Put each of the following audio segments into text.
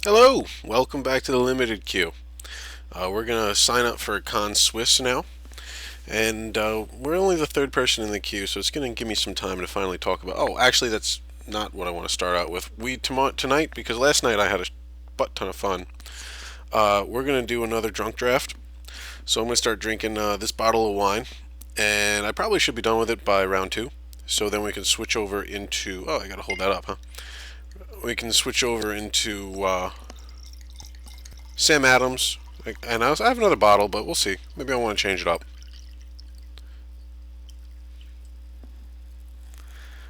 Hello, welcome back to the Limited Queue. We're gonna sign up for Con Swiss now, and we're only the third person in the queue, so it's gonna give me some time to finally talk about. Oh, actually, that's not what I want to start out with. Tonight, because last night I had a butt ton of fun. We're gonna do another drunk draft, so I'm gonna start drinking this bottle of wine, and I probably should be done with it by round two. So then we can switch over into. Oh, I gotta hold that up, huh? We can switch over into Sam Adams, and I have another bottle, but we'll see. Maybe I want to change it up.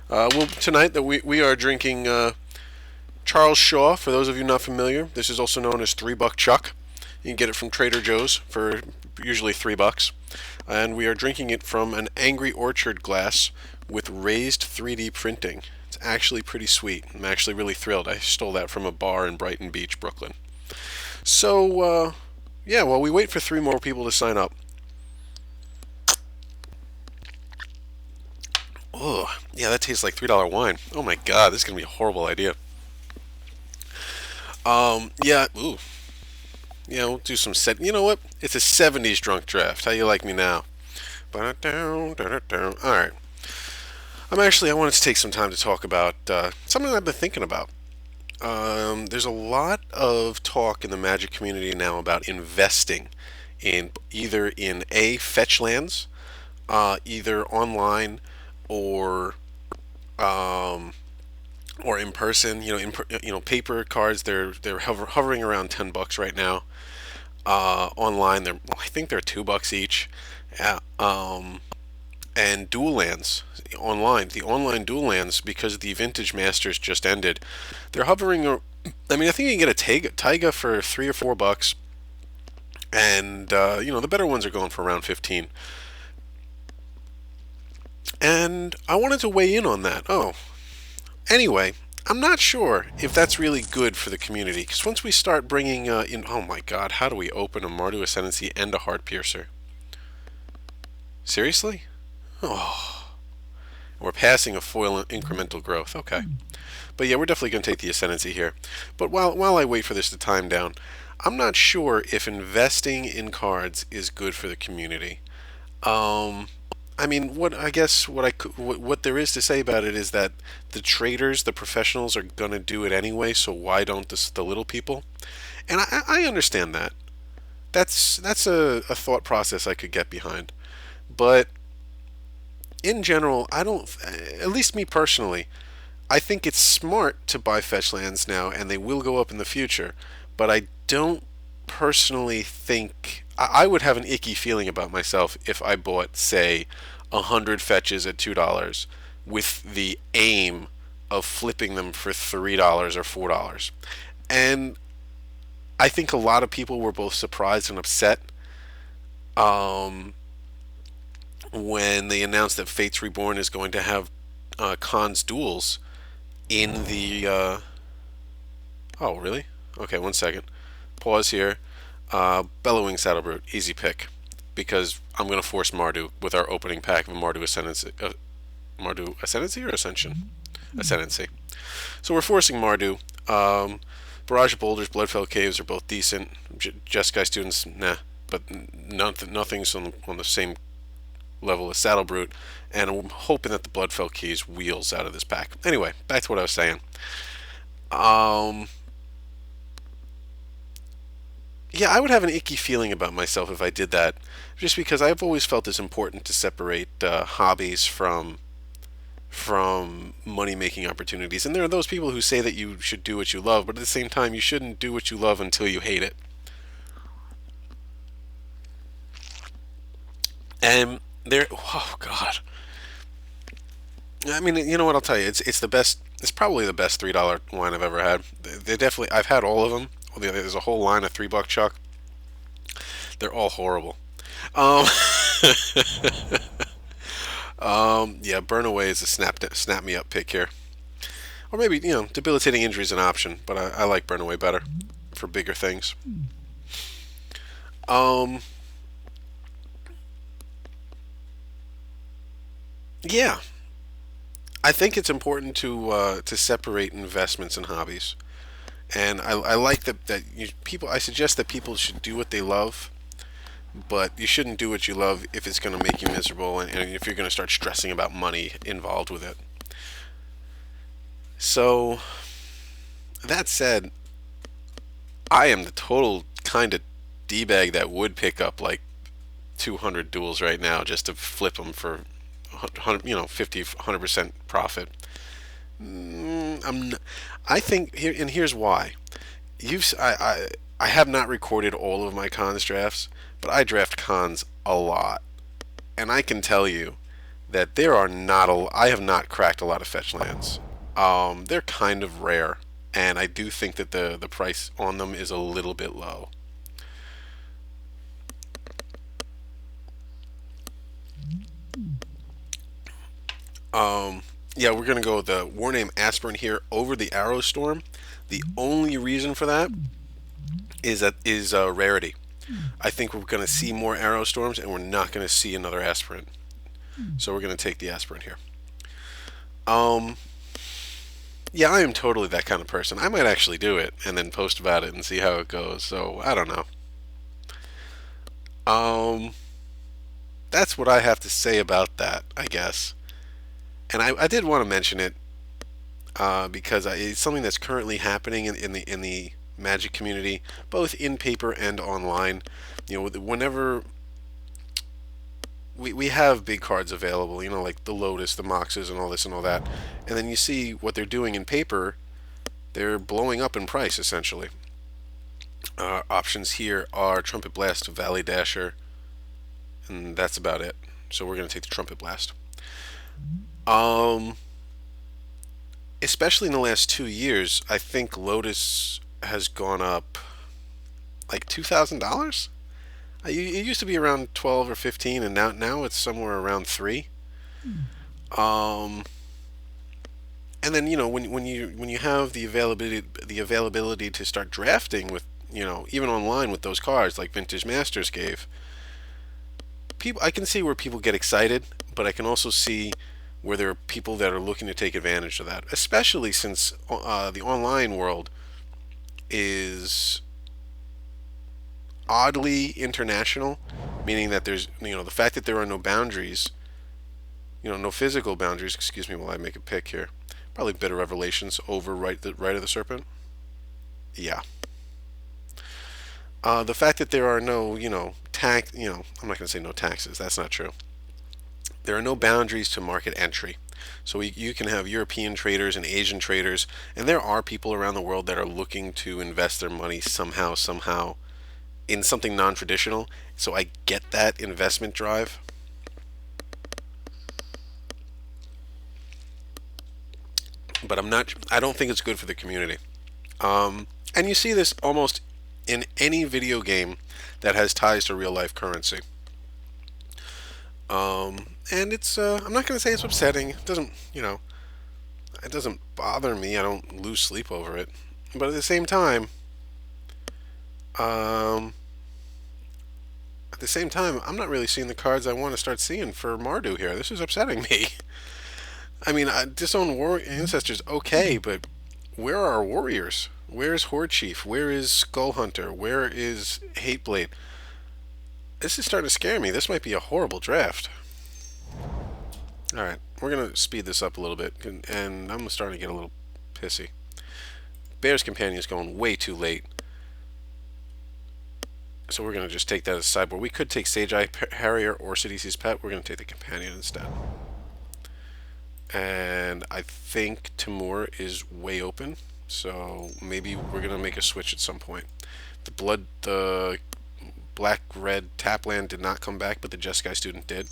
Well, tonight that we are drinking Charles Shaw. For those of you not familiar, this is also known as $3 Chuck. You can get it from Trader Joe's for usually $3, and we are drinking it from an Angry Orchard glass with raised 3D printing. It's actually pretty sweet. I'm actually really thrilled. I stole that from a bar in Brighton Beach, Brooklyn. So, yeah, while we wait for three more people to sign up. Oh, yeah, that tastes like $3 wine. Oh my God, this is gonna be a horrible idea. Yeah, ooh, yeah, we'll do some set. You know what? It's a '70s drunk draft. How you like me now? All right. I wanted to take some time to talk about something I've been thinking about. There's a lot of talk in the Magic community now about investing in either in fetch lands, either online or um, or in person. Paper cards. They're hovering around $10 right now. Online, I think they're $2 each. Uh, um, and dual lands online. The online dual lands, because the Vintage Masters just ended, they're hovering. I mean, I think you can get a Taiga for $3 or $4, and the better ones are going for around 15. And I wanted to weigh in on that. Oh, anyway, I'm not sure if that's really good for the community, because once we start bringing in, oh my God, how do we open a Mardu Ascendancy and a Heart Piercer? Seriously? Oh, we're passing a foil incremental growth. Okay. But yeah, we're definitely going to take the Ascendancy here. But while I wait for this to time down, I'm not sure if investing in cards is good for the community. Um, I mean, what there is to say about it is that the traders, the professionals, are going to do it anyway. So why don't the little people? And I understand that. That's a thought process I could get behind. But in general, I don't. At least me personally, I think it's smart to buy fetch lands now, and they will go up in the future. But I don't personally think I would have an icky feeling about myself if I bought, say, 100 fetches at $2 with the aim of flipping them for $3 or $4. And I think a lot of people were both surprised and upset um, when they announced that Fates Reborn is going to have Khan's duels in the. Oh, really? Okay, one second. Pause here. Bellowing Saddlebrute, easy pick. Because I'm going to force Mardu with our opening pack of Mardu Ascendancy. Mardu Ascendancy or Ascension? Ascendancy. So we're forcing Mardu. Barrage of Boulders, Bloodfell Caves are both decent. Jeskai students, nah. But nothing's on the same level as Saddlebrute. And I'm hoping that the Bloodfell Keys wheels out of this pack. Anyway, back to what I was saying. Um, yeah, I would have an icky feeling about myself if I did that, just because I've always felt it's important to separate hobbies from money making opportunities. And there are those people who say that you should do what you love, but at the same time, you shouldn't do what you love until you hate it. And there, oh God, I mean, you know what? I'll tell you, it's the best. It's probably the best $3 wine I've ever had. They definitely. I've had all of them. There's a whole line of $3 Chuck. They're all horrible. Um, yeah, Burn Away is a snap me up pick here, or maybe debilitating injury is an option, but I like Burn Away better for bigger things. Um, yeah, I think it's important to separate investments and hobbies. And I like that people. I suggest that people should do what they love, but you shouldn't do what you love if it's going to make you miserable, and if you're going to start stressing about money involved with it. So that said, I am the total kind of d-bag that would pick up like 200 duels right now just to flip them for 50 100% profit. I'm I think here, and here's why. You've I have not recorded all of my cons drafts, but I draft cons a lot, and I can tell you that there are not a I have not cracked a lot of fetch lands. They're kind of rare, and I do think that the price on them is a little bit low. Yeah, we're gonna go with the Warname Aspirin here over the Arrow Storm. The only reason for that is rarity. I think we're gonna see more Arrow Storms, and we're not gonna see another Aspirin. So we're gonna take the Aspirin here. Um, yeah, I am totally that kind of person. I might actually do it and then post about it and see how it goes. So I don't know. Um, that's what I have to say about that, I guess. And I did want to mention it because it's something that's currently happening in the Magic community, both in paper and online. Whenever we have big cards available, like the Lotus, the Moxes, and all this and all that, and then you see what they're doing in paper, they're blowing up in price essentially. Options here are Trumpet Blast, Valley Dasher, and that's about it. So we're going to take the Trumpet Blast. Um, Especially in the last 2 years, I think Lotus has gone up like $2,000. It used to be around 12 or 15, and now it's somewhere around three. Um, and then when you have the availability to start drafting with even online with those cards like Vintage Masters gave people, I can see where people get excited, but I can also see where there are people that are looking to take advantage of that, especially since the online world is oddly international, meaning that there's the fact that there are no boundaries, no physical boundaries. Excuse me while I make a pick here. Probably Bitter Revelations over right of the Serpent. Yeah. The fact that there are no, tax, I'm not going to say no taxes. That's not true. There are no boundaries to market entry. So you can have European traders and Asian traders, and there are people around the world that are looking to invest their money somehow in something non-traditional. So I get that investment drive, but I don't think it's good for the community. And you see this almost in any video game that has ties to real life currency. And it's I'm not going to say it's upsetting. It doesn't bother me. I don't lose sleep over it. But at the same time, um, I'm not really seeing the cards I want to start seeing for Mardu here. This is upsetting me. I mean, Disowned War Ancestors, okay, but where are our warriors? Where's Horde Chief? Where is Skull Hunter? Where is Hateblade? This is starting to scare me. This might be a horrible draft. Alright, we're going to speed this up a little bit, and I'm starting to get a little pissy. Bear's Companion is going way too late. So we're going to just take that as sideboard. We could take Sage Eye Harrier or Sidisi's Pet. We're going to take the Companion instead. And I think Timur is way open, so maybe we're going to make a switch at some point. The black-red Tapland did not come back, but the Jeskai student did.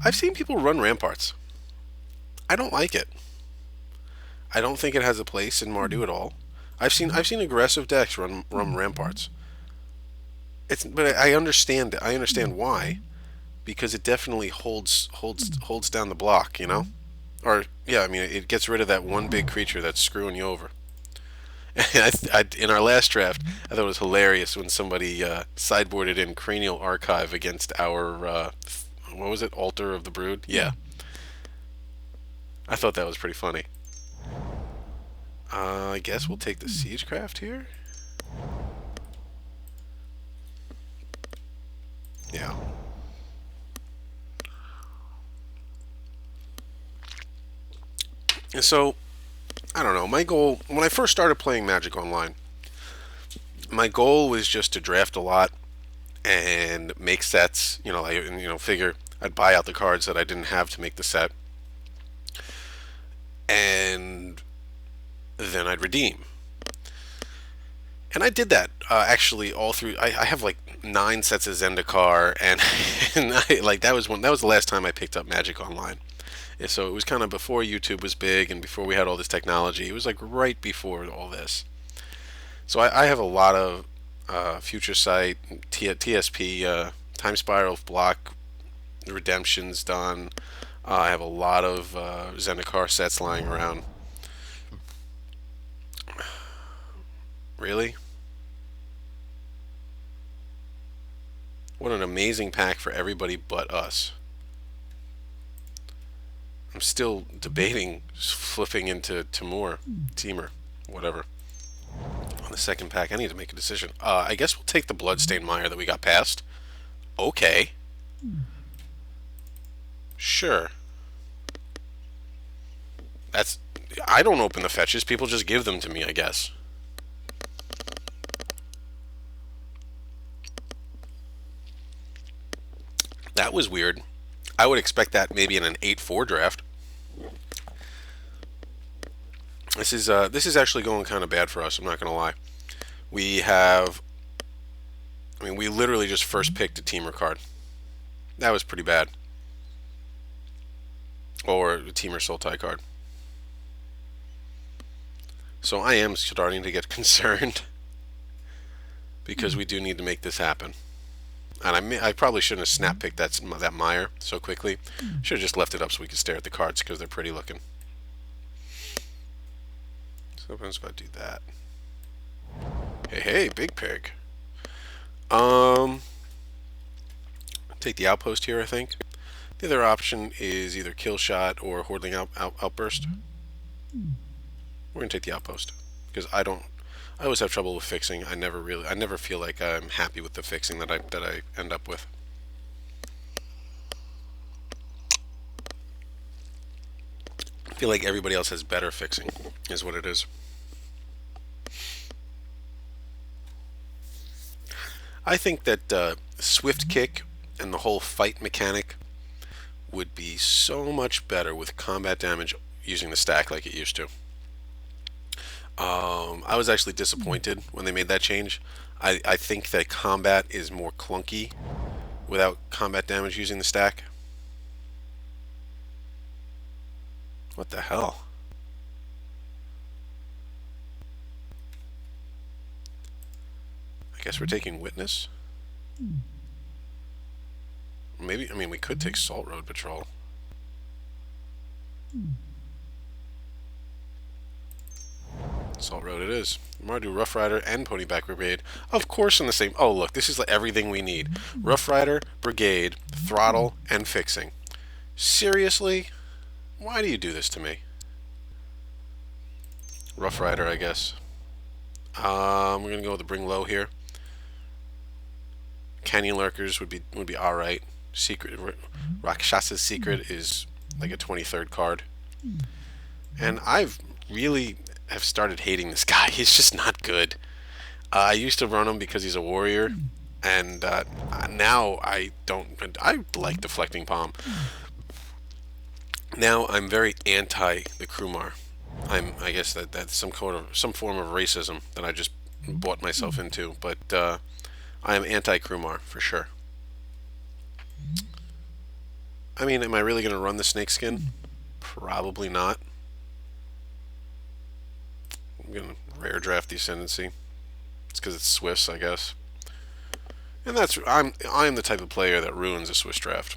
I've seen people run Ramparts. I don't like it. I don't think it has a place in Mardu at all. I've seen aggressive decks run Ramparts. But I understand it. I understand why, because it definitely holds down the block, Or yeah, I mean it gets rid of that one big creature that's screwing you over. In our last draft, I thought it was hilarious when somebody sideboarded in Cranial Archive against our what was it, Altar of the Brood? Yeah, I thought that was pretty funny. I guess we'll take the Siegecraft here. Yeah. And so, I don't know. My goal, when I first started playing Magic Online, my goal was just to draft a lot and make sets. Figure I'd buy out the cards that I didn't have to make the set, and then I'd redeem. And I did that actually all through. I have like 9 sets of Zendikar, and that was the last time I picked up Magic Online. And so it was kind of before YouTube was big and before we had all this technology. It was like right before all this. So I have a lot of Future Sight, TSP, Time Spiral block redemptions done. I have a lot of Zendikar sets lying around. Really? What an amazing pack for everybody but us. I'm still debating flipping into Teamer, whatever. On the second pack, I need to make a decision. I guess we'll take the Bloodstained Mire that we got past. Okay. Sure. I don't open the fetches. People just give them to me, I guess. That was weird. I would expect that maybe in an 8-4 draft. This is actually going kind of bad for us. I'm not gonna lie. We have, we literally just first picked a Teamer card. That was pretty bad. Or a Teamer Sultai card. So I am starting to get concerned because we do need to make this happen. And I probably shouldn't have snap picked that Mire so quickly. Should have just left it up so we could stare at the cards because they're pretty looking. So I'm just about to do that. Hey, big pig. Take the Outpost here, I think. The other option is either Kill Shot or Hordling Outburst. We're gonna take the Outpost because I always have trouble with fixing. I never feel like I'm happy with the fixing that I end up with. I feel like everybody else has better fixing, is what it is. I think that Swift Kick and the whole fight mechanic would be so much better with combat damage using the stack like it used to. I was actually disappointed when they made that change. I think that combat is more clunky without combat damage using the stack. What the hell? I guess we're taking Witness. Maybe, we could take Salt Road Patrol. Salt Road it is. Mardu, Rough Rider, and Ponyback Brigade. Of course in the same... Oh, look, this is like everything we need. Rough Rider, Brigade, Throttle, and Fixing. Seriously? Why do you do this to me? Rough Rider, I guess. We're going to go with the Bring Low here. Canyon Lurkers would be alright. Rakshasa's Secret is like a 23rd card. And I've really have started hating this guy. He's just not good. I used to run him because he's a warrior, and now I don't. I like Deflecting Palm. Now I'm very anti the Krumar. I guess that's some form of racism that I just bought myself into, but I am anti Krumar for sure. Am I really going to run the Snakeskin? Probably not. I'm going to rare draft the Ascendancy. It's because it's Swiss, I guess. And I am the type of player that ruins a Swiss draft.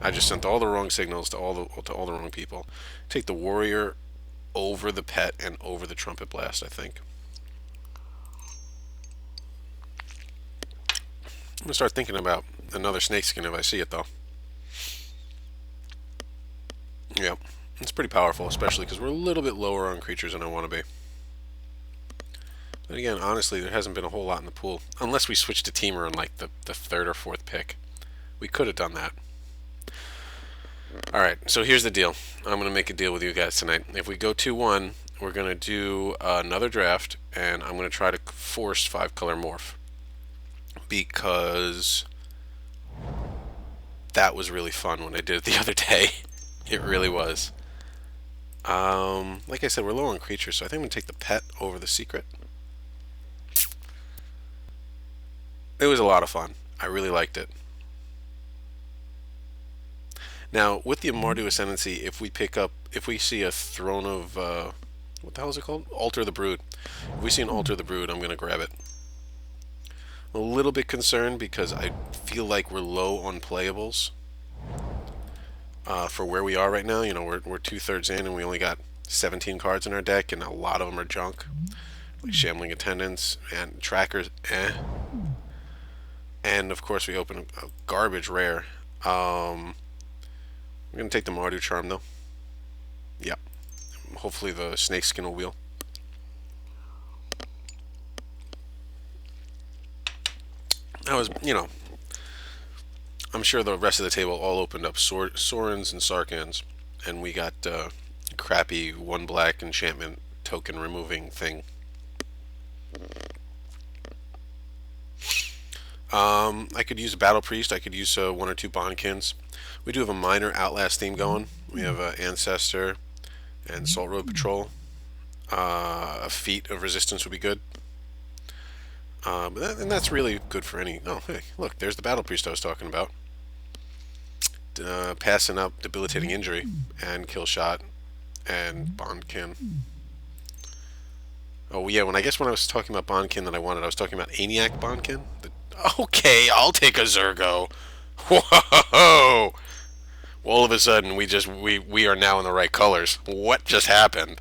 I just sent all the wrong signals to all the wrong people. Take the Warrior over the Pet and over the Trumpet Blast, I think. I'm going to start thinking about another Snakeskin if I see it, though. Yep. It's pretty powerful, especially because we're a little bit lower on creatures than I want to be. But again, honestly, there hasn't been a whole lot in the pool. Unless we switch to Teamer on like the third or fourth pick. We could have done that. Alright, so here's the deal. I'm going to make a deal with you guys tonight. If we go 2-1, we're going to do another draft, and I'm going to try to force 5-color morph. Because that was really fun when I did it the other day. It really was. Like I said, we're low on creatures, so I think I'm going to take the pet over the secret. It was a lot of fun. I really liked it. Now, with the Mardu Ascendancy, if we see a Throne of, what the hell is it called? Alter the Brood. If we see an Alter the Brood, I'm going to grab it. I'm a little bit concerned because I feel like we're low on playables for where we are right now. You know, we're 2/3 in and we only got 17 cards in our deck, and a lot of them are junk. Like Shambling Attendants and Trackers, And, of course, we open a garbage rare. I'm going to take the Mardu Charm, though. Yep. Hopefully the Snakeskin will wheel. That was, you know, I'm sure the rest of the table all opened up Sorens and Sarkans, and we got crappy 1 black enchantment token removing thing. I could use a Battle Priest. I could use 1 or 2 Bondkins. We do have a minor Outlast theme going. We have Ancestor and Salt Road Patrol. A Feat of Resistance would be good. And that's really good for any... Oh, hey, look, there's the Battle Priest I was talking about. Passing up Debilitating Injury and Kill Shot and Bondkin. Oh, yeah, when I was talking about Bondkin that I wanted, I was talking about Aniac Bondkin. Okay, I'll take a Zergo. Whoa! All of a sudden, we are now in the right colors. What just happened?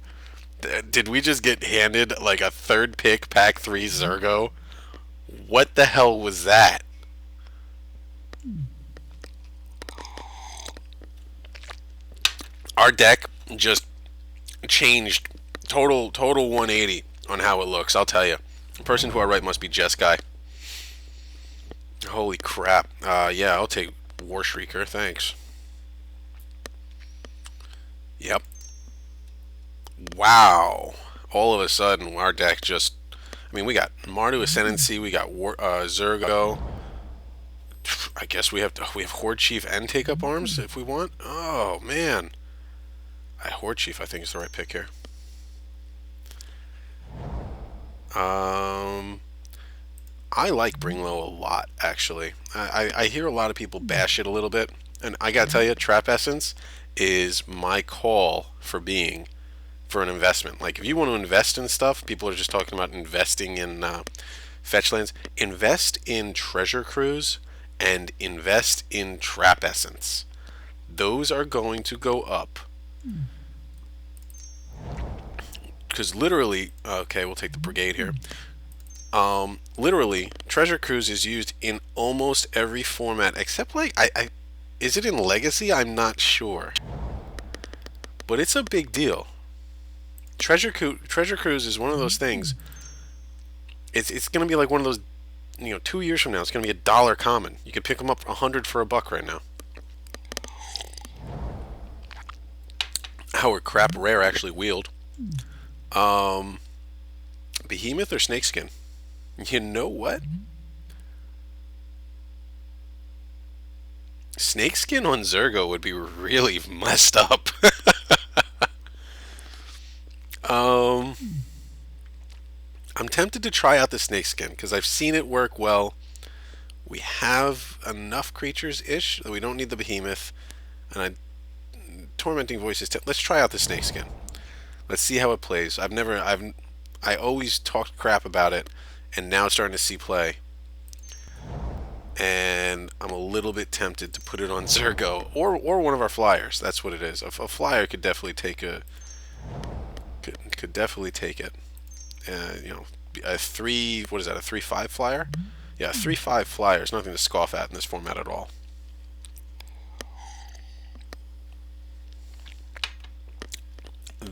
Did we just get handed like a 3rd pick pack 3 Zergo? What the hell was that? Our deck just changed total 180 on how it looks. I'll tell you. The person who I write must be Jess Guy. Holy crap. Yeah, I'll take War Shrieker. Thanks. Yep. Wow. All of a sudden, our deck just... I mean, we got Mardu Ascendancy, we got Zergo. I guess we have Horde Chief and Take Up Arms if we want. Oh, man. Horde Chief, I think, is the right pick here. I like Bring Low a lot, actually. I hear a lot of people bash it a little bit, and I gotta tell you, Trap Essence is my call for an investment. Like, if you want to invest in stuff, people are just talking about investing in fetch lands. Invest in Treasure Cruise and invest in Trap Essence. Those are going to go up. Because literally, okay, we'll take the Brigade here. Literally, Treasure Cruise is used in almost every format except, like, is it in Legacy? I'm not sure. But it's a big deal. Treasure Cruise is one of those things. It's going to be like one of those, 2 years from now, it's going to be $1 common. You could pick them up 100 for $1 right now. Our crap rare actually wheeled. Behemoth or Snakeskin? You know what? Snakeskin on Zergo would be really messed up. I'm tempted to try out the Snakeskin because I've seen it work well. We have enough creatures-ish that we don't need the Behemoth. And Tormenting Voices. Let's try out the Snakeskin. Let's see how it plays. I always talked crap about it, and now it's starting to see play. And I'm a little bit tempted to put it on Zergo or one of our flyers. That's what it is. A flyer could definitely take could definitely take it. A 3/5 flyer? Yeah, a 3/5 flyer is nothing to scoff at in this format at all.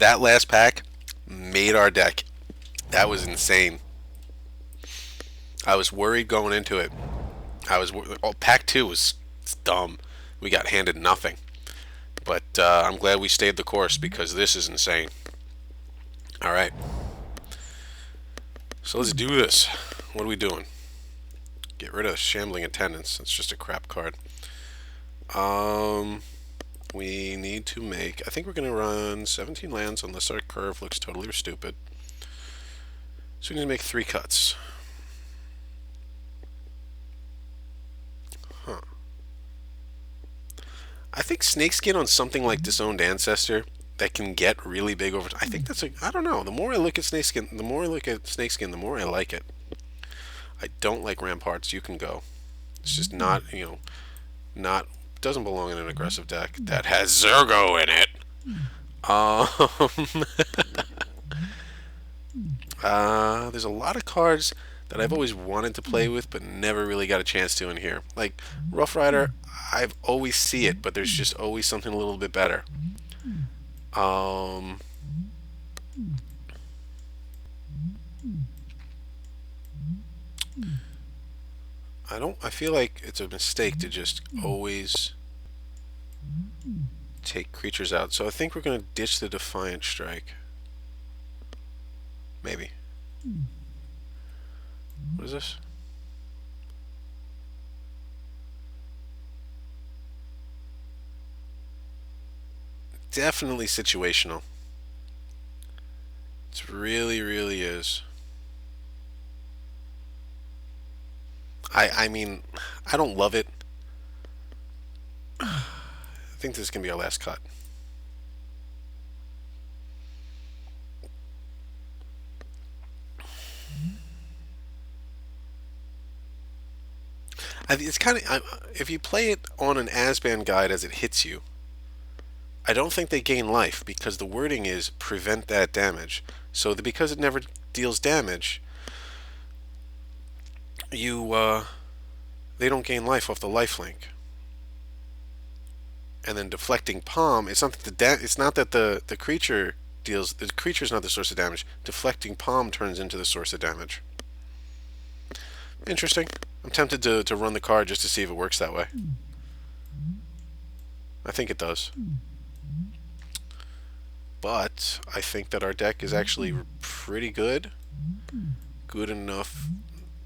That last pack made our deck. That was insane. I was worried going into it. Pack two was dumb. We got handed nothing. But I'm glad we stayed the course because this is insane. All right. So let's do this. What are we doing? Get rid of Shambling Attendants. That's just a crap card. We need to make... I think we're going to run 17 lands unless our curve looks totally stupid. So we need to make 3 cuts. Huh. I think Snakeskin on something like Disowned Ancestor that can get really big over... I think that's a... I don't know. The more I look at Snakeskin, the more I like it. I don't like Ramparts. You can go. It's just not, not... Doesn't belong in an aggressive deck that has Zergo in it. There's a lot of cards that I've always wanted to play with, but never really got a chance to in here. Like Rough Rider, I've always see it, but there's just always something a little bit better. I feel like it's a mistake to just always take creatures out. So I think we're going to ditch the Defiant Strike. Maybe. What is this? Definitely situational. It really, really is. I mean, I don't love it. I think this is going to be our last cut. It's kind of... if you play it on an Asban guide as it hits you, I don't think they gain life because the wording is prevent that damage. So because it never deals damage, they don't gain life off the lifelink. And then Deflecting Palm, it's not that the creature deals... The creature is not the source of damage. Deflecting Palm turns into the source of damage. Interesting. I'm tempted to run the card just to see if it works that way. I think it does. But I think that our deck is actually pretty good. Good enough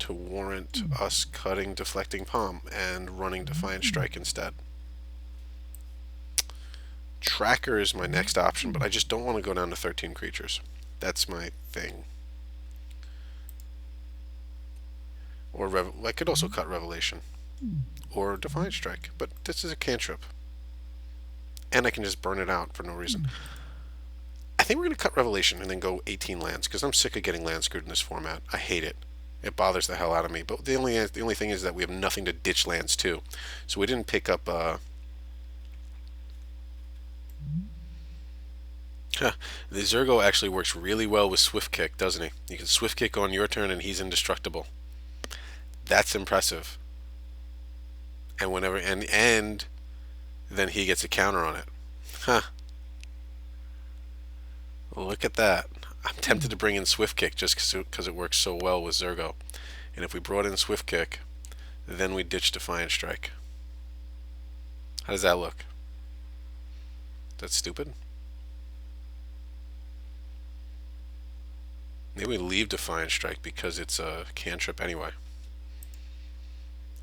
to warrant us cutting Deflecting Palm and running Defiant Strike instead. Tracker is my next option, but I just don't want to go down to 13 creatures. That's my thing. Or I could also cut Revelation. Or Defiant Strike. But this is a cantrip. And I can just burn it out for no reason. I think we're going to cut Revelation and then go 18 lands, because I'm sick of getting land screwed in this format. I hate it. It bothers the hell out of me. But the only thing is that we have nothing to ditch lands to. So we didn't pick up... The Zergo actually works really well with Swift Kick, doesn't he? You can Swift Kick on your turn and he's indestructible. That's impressive. And whenever and then he gets a counter on it. Huh. Look at that. I'm tempted to bring in Swift Kick just because it works so well with Zergo. And if we brought in Swift Kick, then we ditch Defiant Strike. How does that look? That's stupid. Maybe we leave Defiant Strike because it's a cantrip anyway.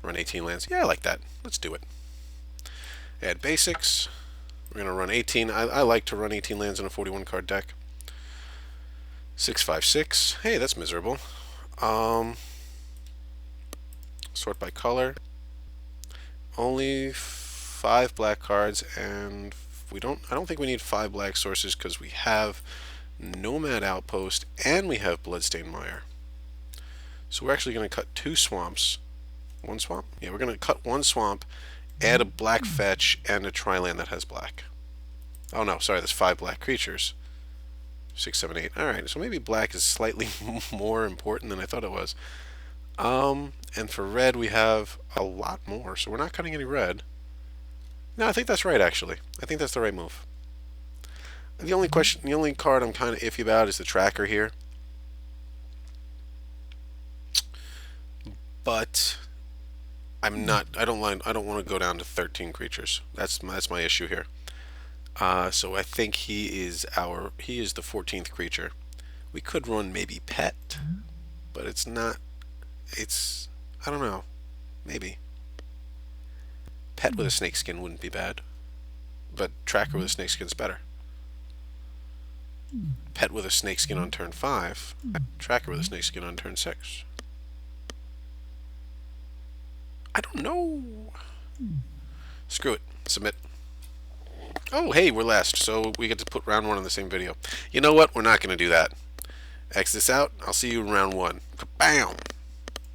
Run 18 lands. Yeah, I like that. Let's do it. Add basics. We're going to run 18. I like to run 18 lands in a 41 card deck. 656. Hey, that's miserable. Sort by color. Only 5 black cards, and I don't think we need 5 black sources because we have Nomad Outpost and we have Bloodstained Mire. So we're actually going to cut 2 swamps. 1 swamp? Yeah, we're going to cut 1 swamp, add a black fetch, and a tri-land that has black. Oh no, sorry, there's 5 black creatures. 6, 7, 8. Alright, so maybe black is slightly more important than I thought it was. And for red we have a lot more, so we're not cutting any red. No, I think that's right, actually. I think that's the right move. The only card I'm kind of iffy about is the tracker here. But I'm not. I don't mind. I don't want to go down to 13 creatures. That's my issue here. So I think he is the 14th creature. We could run maybe pet, but it's not. It's I don't know. Maybe pet with a snake skin wouldn't be bad, but tracker with a snake skin is better. Pet with a snake skin on turn 5. Tracker with a snake skin on turn 6. I don't know. Screw it. Submit. Oh, hey, we're last, so we get to put round 1 in the same video. You know what? We're not going to do that. X this out. I'll see you in round 1. Bam!